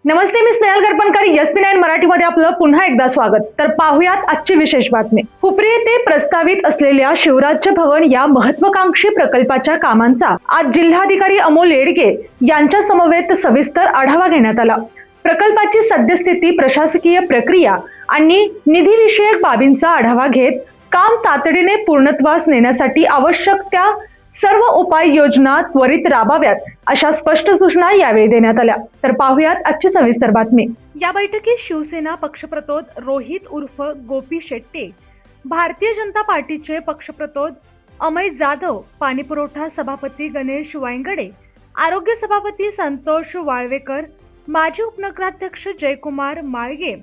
नमस्ते, मी Snehal गरपणकर. SP9 मराठीमध्ये आपलं पुन्हा एकदा स्वागत. तर पाहुयात आजची विशेष बातमी. हुपरी येथे प्रस्तावित असलेल्या शिवराज्य भवन या महत्त्वाकांक्षी प्रकल्पाच्या कामांचा आज जिल्हाधिकारी अमोल येडगे यांच्या समवेत सविस्तर आढावा घेण्यात आला. प्रकल्पाची सद्यस्थिती, प्रशासकीय प्रक्रिया आणि निधीविषयक बाबींचा आढावा घेत काम तातडीने पूर्णत्वास नेण्यासाठी आवश्यक त्या सर्व उपाययोजना त्वरित राबाव्यात अशा स्पष्ट सूचना यावेळी देण्यात आल्या. तर पाहुयात आजची सविस्तर बातमी. या बैठकीत शिवसेना पक्षप्रतोद रोहित उर्फ गोपी शेट्टे, भारतीय जनता पार्टीचे पक्षप्रतोद अमय जाधव, पाणीपुरवठा सभापती गणेश वायंगडे, आरोग्य सभापती संतोष वाळवेकर, माजी उपनगराध्यक्ष जयकुमार माळगे,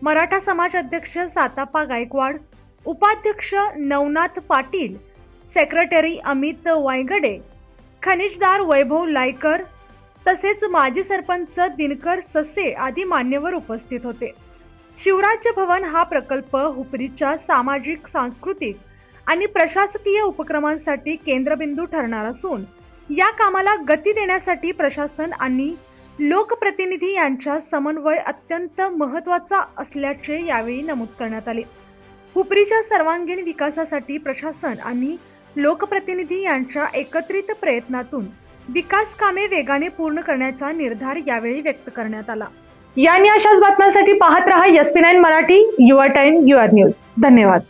मराठा समाज अध्यक्ष सातापा गायकवाड, उपाध्यक्ष नवनाथ पाटील, सेक्रेटरी अमित वायगडे, खनिजदार वैभव लायकर तसेच माजी सरपंच दिनकर ससे आदी मान्यवर उपस्थित होते. शिवराज्य भवन हा प्रकल्प हुपरीच्या सामाजिक, सांस्कृतिक आणि प्रशासकीय उपक्रमांसाठी केंद्रबिंदू ठरणार असून या कामाला गती देण्यासाठी प्रशासन आणि लोकप्रतिनिधी यांचा समन्वय अत्यंत महत्त्वाचा असल्याचे यावेळी नमूद करण्यात आले. हुपरीच्या सर्वांगीण विकासासाठी प्रशासन आणि लोकप्रतिनिधी यांच्या एकत्रित प्रयत्नातून विकास कामे वेगाने पूर्ण करण्याचा निर्धार यावेळी व्यक्त करण्यात आला. या आणि अशाच बातम्यांसाठी पाहत रहा SP9 Marathi. Your time, your news. धन्यवाद.